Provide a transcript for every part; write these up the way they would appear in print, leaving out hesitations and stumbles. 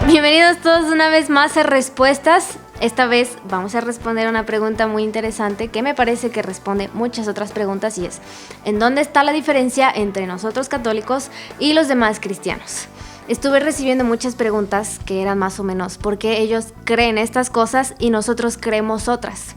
Bienvenidos todos una vez más a Respuestas. Esta vez vamos a responder una pregunta muy interesante que me parece que responde muchas otras preguntas y es: ¿en dónde está la diferencia entre nosotros católicos y los demás cristianos? Estuve recibiendo muchas preguntas que eran más o menos ¿por qué ellos creen estas cosas y nosotros creemos otras?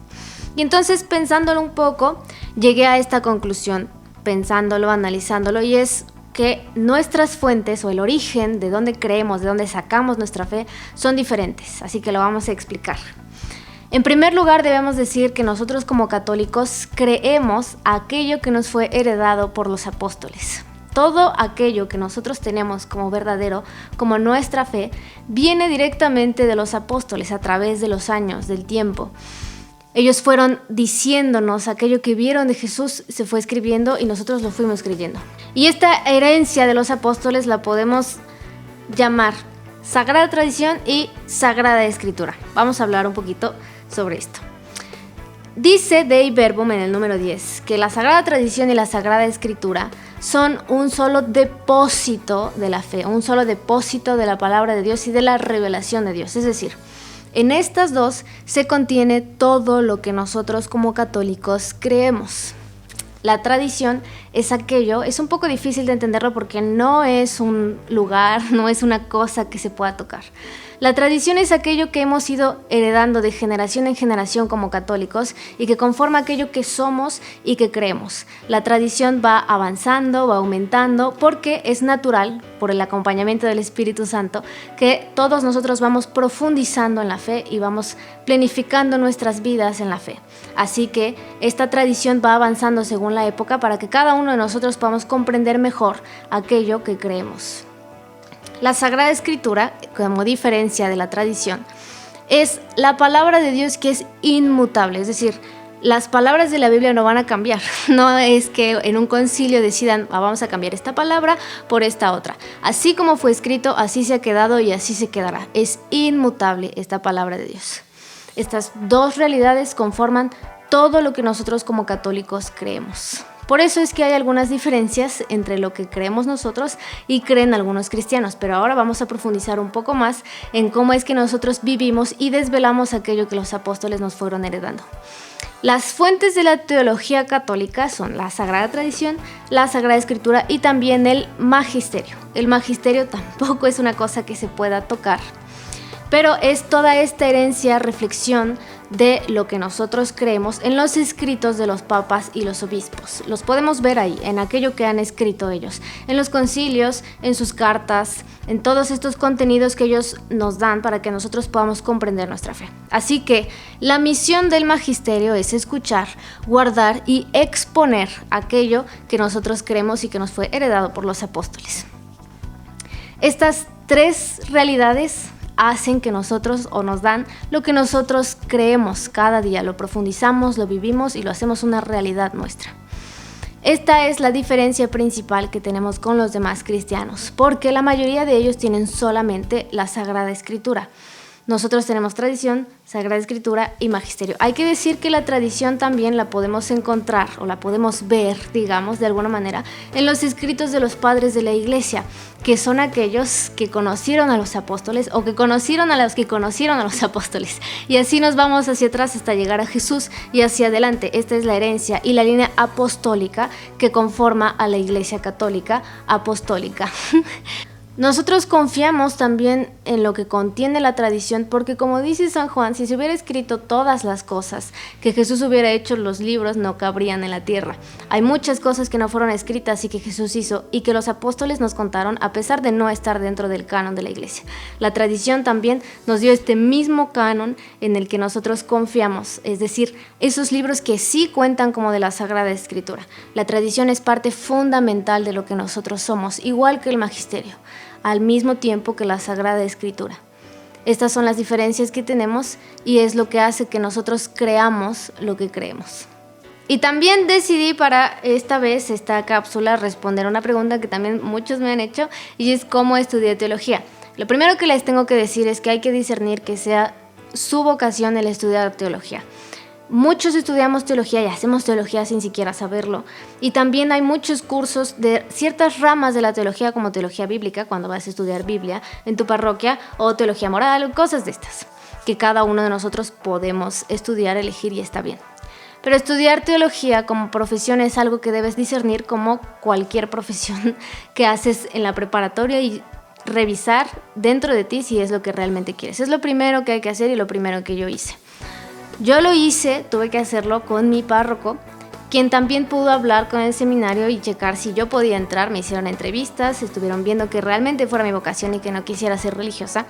Y entonces, pensándolo un poco, llegué a esta conclusión, pensándolo, analizándolo, y es que nuestras fuentes o el origen de dónde creemos, de dónde sacamos nuestra fe, son diferentes, así que lo vamos a explicar. En primer lugar, debemos decir que nosotros como católicos creemos aquello que nos fue heredado por los apóstoles. Todo aquello que nosotros tenemos como verdadero, como nuestra fe, viene directamente de los apóstoles a través de los años, del tiempo. Ellos fueron diciéndonos aquello que vieron de Jesús, se fue escribiendo y nosotros lo fuimos creyendo. Y esta herencia de los apóstoles la podemos llamar Sagrada Tradición y Sagrada Escritura. Vamos a hablar un poquito sobre esto. Dice Dei Verbum en el número 10 que la Sagrada Tradición y la Sagrada Escritura son un solo depósito de la fe, un solo depósito de la palabra de Dios y de la revelación de Dios. Es decir, en estas dos se contiene todo lo que nosotros como católicos creemos. La tradición es aquello, es un poco difícil de entenderlo porque no es un lugar, no es una cosa que se pueda tocar. La tradición es aquello que hemos ido heredando de generación en generación como católicos y que conforma aquello que somos y que creemos. La tradición va avanzando, va aumentando, porque es natural, por el acompañamiento del Espíritu Santo, que todos nosotros vamos profundizando en la fe y vamos planificando nuestras vidas en la fe. Así que esta tradición va avanzando según la época para que cada uno de nosotros podamos comprender mejor aquello que creemos. La Sagrada Escritura, como diferencia de la tradición, es la palabra de Dios que es inmutable, es decir, las palabras de la Biblia no van a cambiar. No es que en un concilio decidan, vamos a cambiar esta palabra por esta otra. Así como fue escrito, así se ha quedado y así se quedará. Es inmutable esta palabra de Dios. Estas dos realidades conforman todo lo que nosotros como católicos creemos. Por eso es que hay algunas diferencias entre lo que creemos nosotros y creen algunos cristianos, pero ahora vamos a profundizar un poco más en cómo es que nosotros vivimos y desvelamos aquello que los apóstoles nos fueron heredando. Las fuentes de la teología católica son la Sagrada Tradición, la Sagrada Escritura y también el Magisterio. El Magisterio tampoco es una cosa que se pueda tocar, pero es toda esta herencia, reflexión de lo que nosotros creemos en los escritos de los papas y los obispos. Los podemos ver ahí, en aquello que han escrito ellos, en los concilios, en sus cartas, en todos estos contenidos que ellos nos dan para que nosotros podamos comprender nuestra fe. Así que la misión del magisterio es escuchar, guardar y exponer aquello que nosotros creemos y que nos fue heredado por los apóstoles. Estas tres realidades hacen que nosotros, o nos dan lo que nosotros creemos cada día, lo profundizamos, lo vivimos y lo hacemos una realidad nuestra. Esta es la diferencia principal que tenemos con los demás cristianos, porque la mayoría de ellos tienen solamente la Sagrada Escritura. Nosotros tenemos tradición, Sagrada Escritura y Magisterio. Hay que decir que la tradición también la podemos encontrar o la podemos ver, digamos, de alguna manera, en los escritos de los padres de la Iglesia, que son aquellos que conocieron a los apóstoles o que conocieron a los que conocieron a los apóstoles. Y así nos vamos hacia atrás hasta llegar a Jesús y hacia adelante. Esta es la herencia y la línea apostólica que conforma a la Iglesia Católica apostólica. Nosotros confiamos también en lo que contiene la tradición porque, como dice San Juan, si se hubiera escrito todas las cosas que Jesús hubiera hecho, los libros no cabrían en la tierra. Hay muchas cosas que no fueron escritas y que Jesús hizo y que los apóstoles nos contaron a pesar de no estar dentro del canon de la Iglesia. La tradición también nos dio este mismo canon en el que nosotros confiamos, es decir, esos libros que sí cuentan como de la Sagrada Escritura. La tradición es parte fundamental de lo que nosotros somos, igual que el magisterio, al mismo tiempo que la Sagrada Escritura. Estas son las diferencias que tenemos y es lo que hace que nosotros creamos lo que creemos. Y también decidí para esta vez, esta cápsula, responder una pregunta que también muchos me han hecho y es cómo estudié teología. Lo primero que les tengo que decir es que hay que discernir que sea su vocación el estudiar teología. Muchos estudiamos teología y hacemos teología sin siquiera saberlo. Y también hay muchos cursos de ciertas ramas de la teología, como teología bíblica, cuando vas a estudiar Biblia en tu parroquia, o teología moral, cosas de estas, que cada uno de nosotros podemos estudiar, elegir y está bien. Pero estudiar teología como profesión es algo que debes discernir como cualquier profesión que haces en la preparatoria y revisar dentro de ti si es lo que realmente quieres. Es lo primero que hay que hacer y lo primero que yo hice. Yo lo hice, tuve que hacerlo con mi párroco, quien también pudo hablar con el seminario y checar si yo podía entrar. Me hicieron entrevistas, estuvieron viendo que realmente fuera mi vocación y que no quisiera ser religiosa.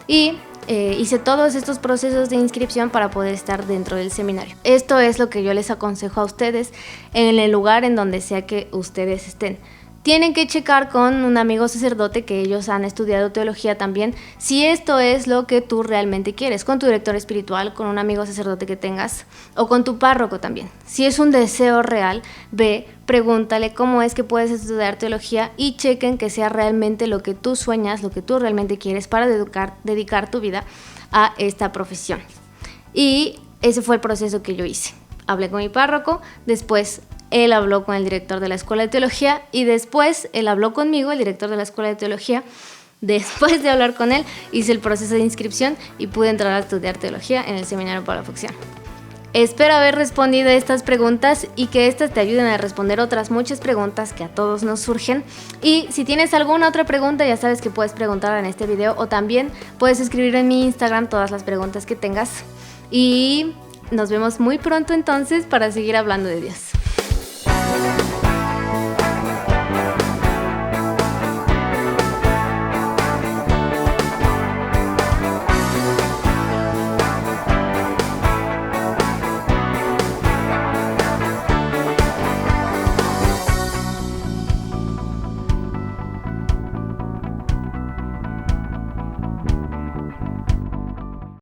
Y hice todos estos procesos de inscripción para poder estar dentro del seminario. Esto es lo que yo les aconsejo a ustedes en el lugar en donde sea que ustedes estén. Tienen que checar con un amigo sacerdote, que ellos han estudiado teología también, si esto es lo que tú realmente quieres, con tu director espiritual, con un amigo sacerdote que tengas, o con tu párroco también. Si es un deseo real, ve, pregúntale cómo es que puedes estudiar teología y chequen que sea realmente lo que tú sueñas, lo que tú realmente quieres para dedicar tu vida a esta profesión. Y ese fue el proceso que yo hice. Hablé con mi párroco, después él habló con el director de la Escuela de Teología y después él habló conmigo, el director de la Escuela de Teología. Después de hablar con él, hice el proceso de inscripción y pude entrar a estudiar teología en el Seminario Pablo Fuxía. Espero haber respondido a estas preguntas y que estas te ayuden a responder otras muchas preguntas que a todos nos surgen. Y si tienes alguna otra pregunta, ya sabes que puedes preguntarla en este video o también puedes escribir en mi Instagram todas las preguntas que tengas. Y nos vemos muy pronto entonces para seguir hablando de Dios.